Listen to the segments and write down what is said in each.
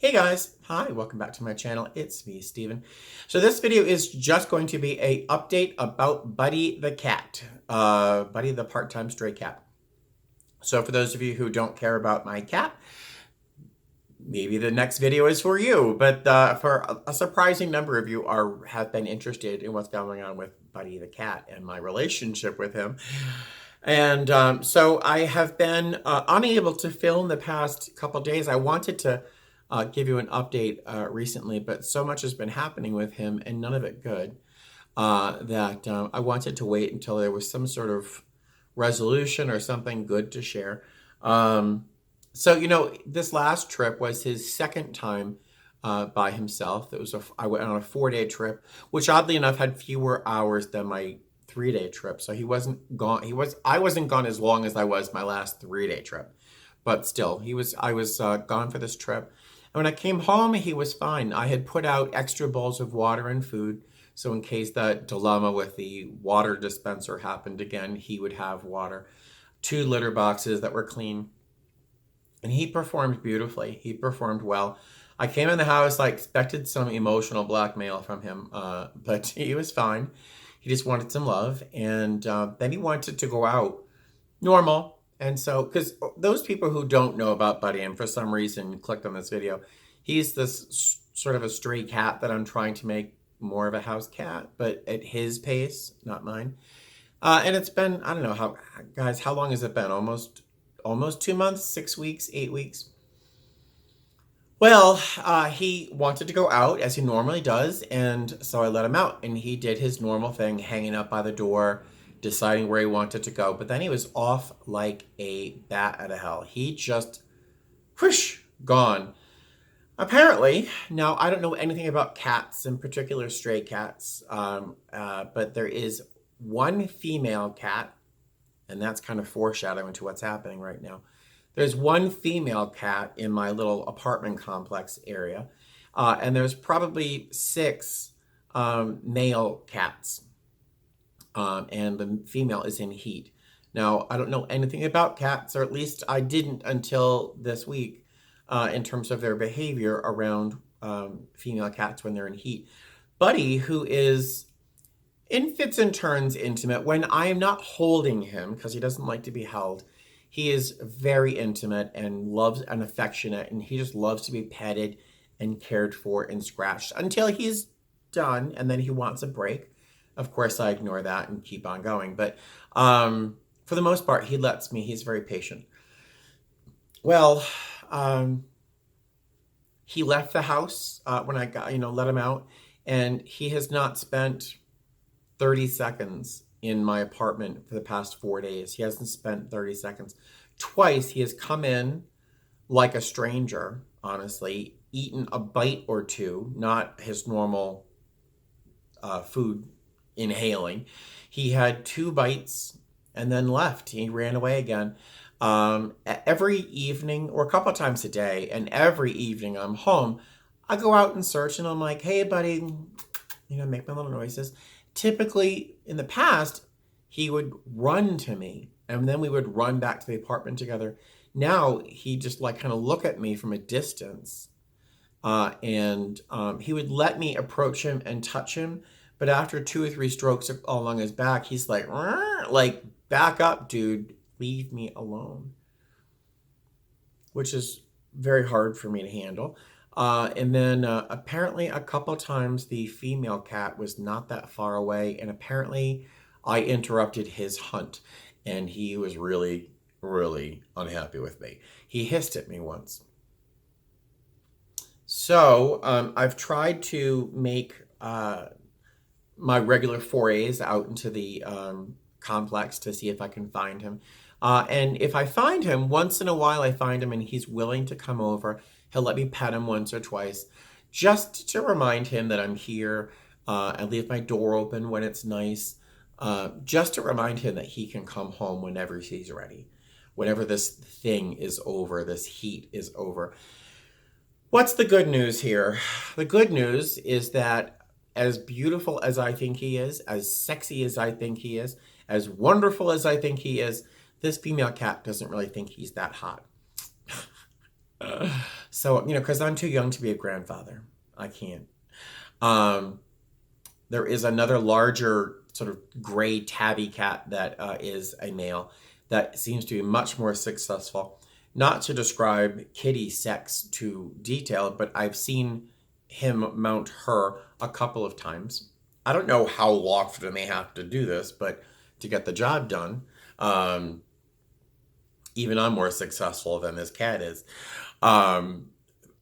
Hey guys, hi, welcome back to my channel. It's me, Steven. So this video is just going to be a update about Buddy the cat, Buddy the part-time stray cat. So for those of you who don't care about my cat, maybe the next video is for you. But for a surprising number of you have been interested in what's going on with Buddy the cat and my relationship with him. And so I have been unable to film the past couple days. I wanted to give you an update recently, but so much has been happening with him and none of it good that I wanted to wait until there was some sort of resolution or something good to share. So, this last trip was his second time by himself. I went on a 4-day trip, which oddly enough had fewer hours than my 3-day trip. So he wasn't gone. I wasn't gone as long as I was my last 3-day trip, but still I was gone for this trip. And when I came home, he was fine. I had put out extra bowls of water and food. So in case that dilemma with the water dispenser happened again, he would have water. 2 litter boxes that were clean. And he performed beautifully. He performed well. I came in the house, I expected some emotional blackmail from him, but he was fine. He just wanted some love. And then he wanted to go out normal. And so, because those people who don't know about Buddy and for some reason clicked on this video, he's this sort of a stray cat that I'm trying to make more of a house cat, but at his pace, not mine. And it's been, I don't know guys, how long has it been? Almost 2 months, 6 weeks, 8 weeks. Well, he wanted to go out as he normally does, and so I let him out, and he did his normal thing, hanging up by the door, deciding where he wanted to go, but then he was off like a bat out of hell. He just, whoosh, gone. Apparently, now I don't know anything about cats, in particular stray cats, but there is one female cat, and that's kind of foreshadowing to what's happening right now. There's one female cat in my little apartment complex area, and there's probably 6 male cats. And the female is in heat. Now, I don't know anything about cats, or at least I didn't until this week, in terms of their behavior around female cats when they're in heat. Buddy, who is in fits and turns intimate when I am not holding him, because he doesn't like to be held, he is very intimate and loves and affectionate, and he just loves to be petted and cared for and scratched until he's done, and then he wants a break. Of course, I ignore that and keep on going. But for the most part, he lets me. He's very patient. Well, he left the house when I let him out. And he has not spent 30 seconds in my apartment for the past 4 days. He hasn't spent 30 seconds. Twice he has come in like a stranger, honestly, eaten a bite or two, not his normal food inhaling. He had 2 bites and then left. He ran away again. Every evening, or a couple of times a day, and every evening I'm home, I go out and search, and I'm like, hey, buddy, make my little noises. Typically, in the past, he would run to me, and then we would run back to the apartment together. Now, he just kind of look at me from a distance, and he would let me approach him and touch him. But after 2 or 3 strokes along his back, he's like, back up, dude. Leave me alone. Which is very hard for me to handle. And then apparently a couple times the female cat was not that far away. And apparently I interrupted his hunt. And he was really, really unhappy with me. He hissed at me once. So I've tried to make my regular forays out into the complex to see if I can find him. And if I find him, once in a while I find him and he's willing to come over, he'll let me pet him once or twice, just to remind him that I'm here. I leave my door open when it's nice, just to remind him that he can come home whenever he's ready, whenever this thing is over, this heat is over. What's the good news here? The good news is that as beautiful as I think he is, as sexy as I think he is, as wonderful as I think he is, this female cat doesn't really think he's that hot. So, because I'm too young to be a grandfather. I can't. Um, there is another larger sort of gray tabby cat that is a male that seems to be much more successful. Not to describe kitty sex to detail, but I've seen him mount her a couple of times. I don't know how often they have to do this, but to get the job done, um, even I'm more successful than this cat is. Um,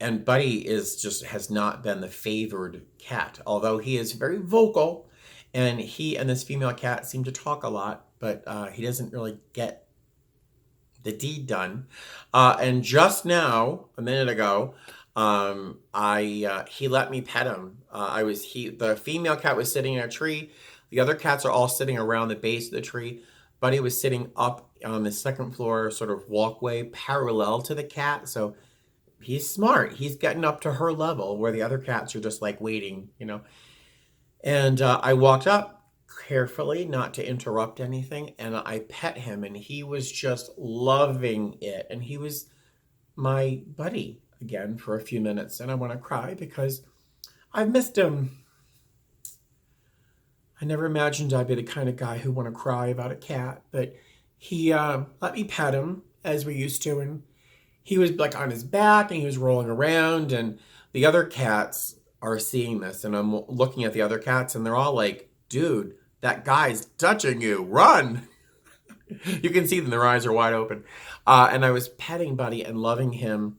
and Buddy is just has not been the favored cat, although he is very vocal, and he and this female cat seem to talk a lot, but he doesn't really get the deed done. And just now, a minute ago, I he let me pet him. The female cat was sitting in a tree. The other cats are all sitting around the base of the tree. Buddy was sitting up on the second floor, sort of walkway parallel to the cat. So he's smart. He's getting up to her level where the other cats are just like waiting. And I walked up carefully, not to interrupt anything, and I pet him, and he was just loving it. And he was my buddy again for a few minutes, and I want to cry because I've missed him. I never imagined I'd be the kind of guy who want to cry about a cat, but he let me pet him as we used to, and he was like on his back and he was rolling around, and the other cats are seeing this, and I'm looking at the other cats, and they're all like, dude, that guy's touching you, run. You can see them, their eyes are wide open. And I was petting Buddy and loving him.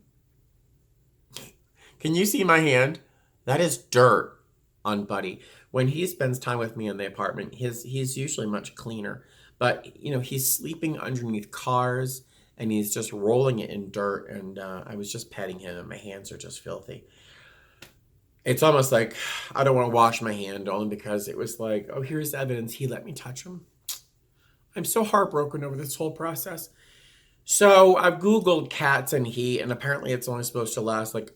Can you see my hand? That is dirt on Buddy. When he spends time with me in the apartment, he's usually much cleaner, but he's sleeping underneath cars, and he's just rolling it in dirt, and I was just petting him, and my hands are just filthy. It's almost like I don't want to wash my hand, only because it was like, oh, here's evidence he let me touch him. I'm so heartbroken over this whole process. So I've Googled cats and heat, and apparently it's only supposed to last like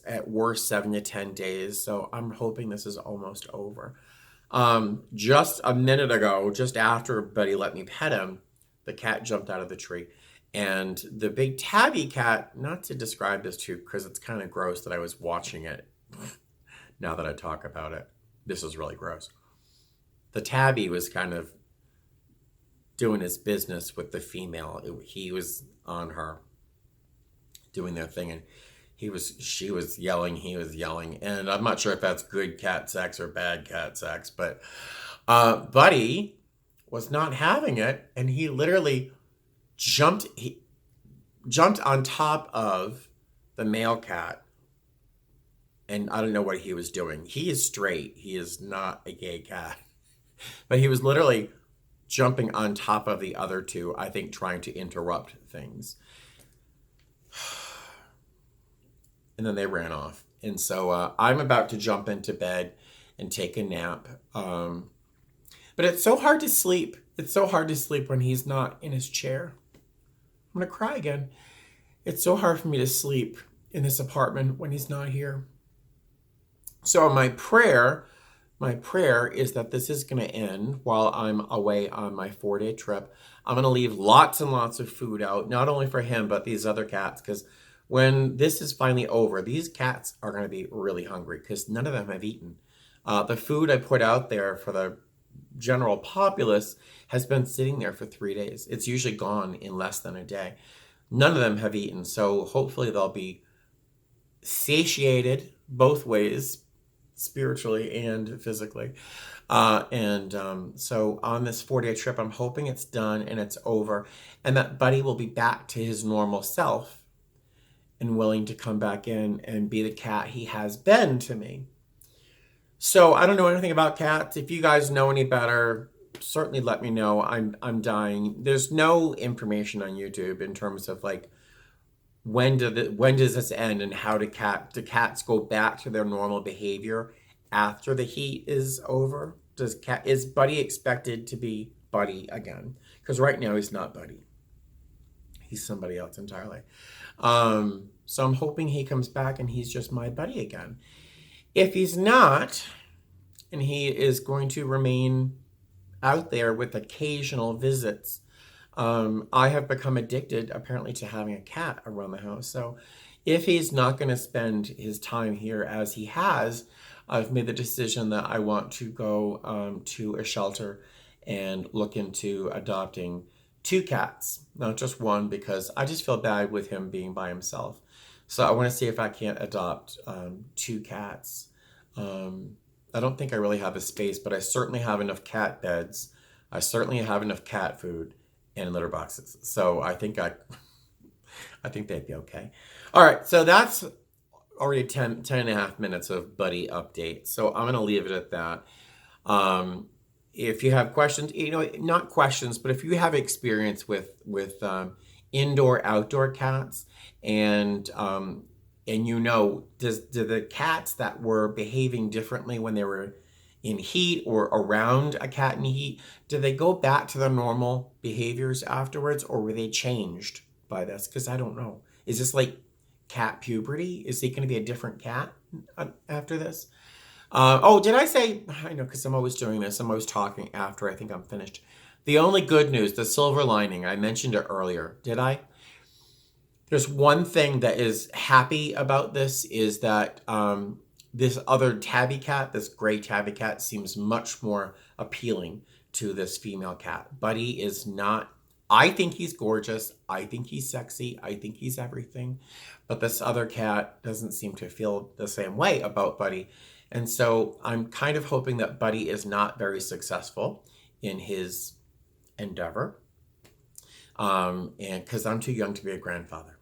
at worst 7 to 10 days. So I'm hoping this is almost over. Just a minute ago, just after Buddy let me pet him, the cat jumped out of the tree. And the big tabby cat, not to describe this to you because it's kind of gross that I was watching it. Now that I talk about it, this is really gross. The tabby was kind of doing his business with the female. He was on her doing their thing, and she was yelling, he was yelling, and I'm not sure if that's good cat sex or bad cat sex, but Buddy was not having it, and he literally jumped on top of the male cat. And I don't know what he was doing. He is straight. He is not a gay cat. But he was literally jumping on top of the other two, I think trying to interrupt things. And then they ran off. And so I'm about to jump into bed and take a nap. But it's so hard to sleep. It's so hard to sleep when he's not in his chair. I'm going to cry again. It's so hard for me to sleep in this apartment when he's not here. So my prayer is that this is going to end while I'm away on my 4-day trip. I'm going to leave lots and lots of food out, not only for him, but these other cats, because when this is finally over, these cats are going to be really hungry because none of them have eaten. The food I put out there for the general populace has been sitting there for 3 days. It's usually gone in less than a day. None of them have eaten, so hopefully they'll be satiated both ways, spiritually and physically. So on this 4-day trip, I'm hoping it's done and it's over, and that Buddy will be back to his normal self and willing to come back in and be the cat he has been to me. So I don't know anything about cats. If you guys know any better, certainly let me know. I'm dying. There's no information on YouTube in terms of like when does this end, and how do cats go back to their normal behavior after the heat is over? Is Buddy expected to be Buddy again? Because right now he's not Buddy. He's somebody else entirely. So I'm hoping he comes back and he's just my buddy again. If he's not, and he is going to remain out there with occasional visits, I have become addicted apparently to having a cat around the house. So If he's not going to spend his time here as he has, I've made the decision that I want to go to a shelter and look into adopting two cats, not just one, because I just feel bad with him being by himself. So I want to see if I can't adopt two cats. Um, I don't think I really have a space, but I certainly have enough cat beds. I certainly have enough cat food and litter boxes. So I think they'd be okay. All right, so that's already 10 and a half minutes of Buddy update. So I'm going to leave it at that. If you have questions, not questions, but if you have experience with indoor outdoor cats, and do the cats that were behaving differently when they were in heat or around a cat in heat, did they go back to their normal behaviors afterwards, or were they changed by this? Because I don't know. Is this like cat puberty? Is he going to be a different cat after this? Oh, did I say? I know, because I'm always doing this. I'm always talking after I think I'm finished. The only good news, the silver lining, I mentioned it earlier. Did I? There's one thing that is happy about this is that this other tabby cat, this gray tabby cat, seems much more appealing to this female cat. Buddy is not. I think he's gorgeous. I think he's sexy. I think he's everything. But this other cat doesn't seem to feel the same way about Buddy. And so I'm kind of hoping that Buddy is not very successful in his endeavor. And because I'm too young to be a grandfather.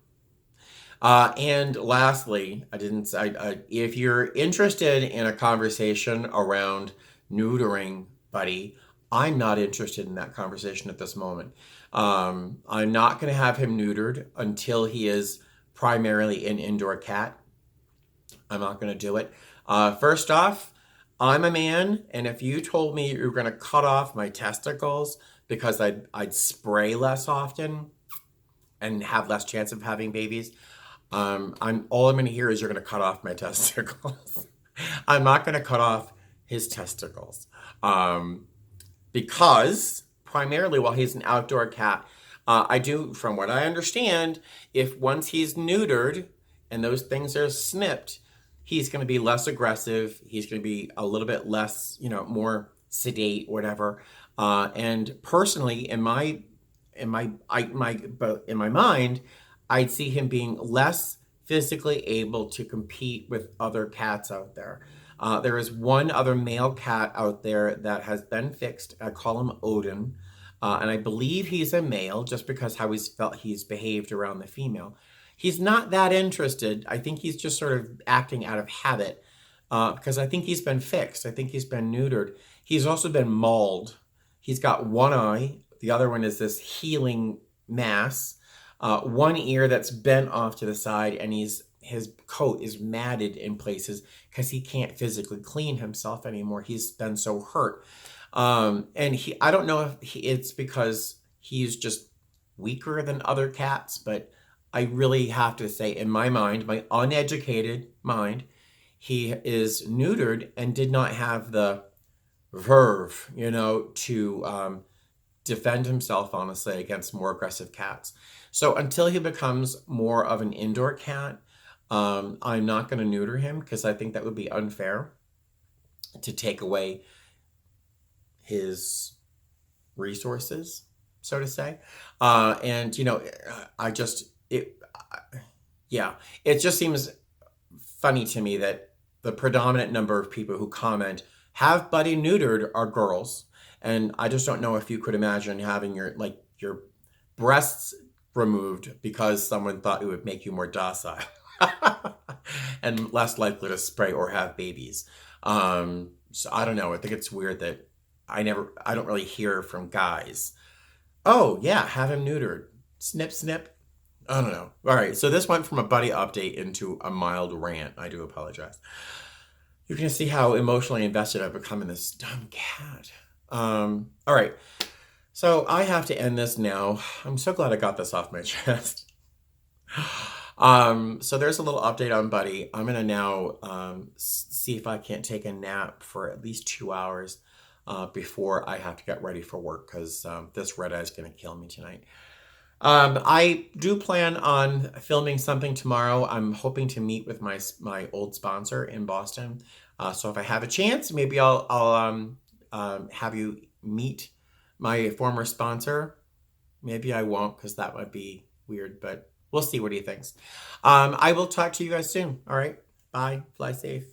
And lastly, if you're interested in a conversation around neutering Buddy, I'm not interested in that conversation at this moment. I'm not going to have him neutered until he is primarily an indoor cat. I'm not going to do it. First off, I'm a man, and if you told me you were going to cut off my testicles because I'd spray less often and have less chance of having babies, all I'm going to hear is you're going to cut off my testicles. I'm not going to cut off his testicles because primarily while he's an outdoor cat, I do, from what I understand, if once he's neutered and those things are snipped, he's going to be less aggressive. He's going to be a little bit less, more sedate, whatever. And personally, in my mind, I'd see him being less physically able to compete with other cats out there. There is one other male cat out there that has been fixed. I call him Odin. And I believe he's a male just because how he's behaved around the female. He's not that interested. I think he's just sort of acting out of habit because I think he's been fixed. I think he's been neutered. He's also been mauled. He's got one eye. The other one is this healing mass. One ear that's bent off to the side, and his coat is matted in places because he can't physically clean himself anymore. He's been so hurt. And I don't know if it's because he's just weaker than other cats, but I really have to say, in my mind, my uneducated mind, he is neutered and did not have the verve, to defend himself, honestly, against more aggressive cats. So until he becomes more of an indoor cat, I'm not going to neuter him because I think that would be unfair to take away his resources, so to say. It just seems funny to me that the predominant number of people who comment have Buddy neutered are girls. And I just don't know if you could imagine having your breasts removed because someone thought it would make you more docile and less likely to spray or have babies. So I don't know. I think it's weird that I don't really hear from guys. Oh yeah, have him neutered. Snip, snip. I don't know. All right. So this went from a Buddy update into a mild rant. I do apologize. You can see how emotionally invested I've become in this dumb cat. All right. So I have to end this now. I'm so glad I got this off my chest. So there's a little update on Buddy. I'm going to now see if I can't take a nap for at least 2 hours before I have to get ready for work because this red eye is going to kill me tonight. I do plan on filming something tomorrow. I'm hoping to meet with my old sponsor in Boston. So if I have a chance, maybe I'll have you meet my former sponsor. Maybe I won't because that would be weird, but we'll see what he thinks. I will talk to you guys soon. All right. Bye. Fly safe.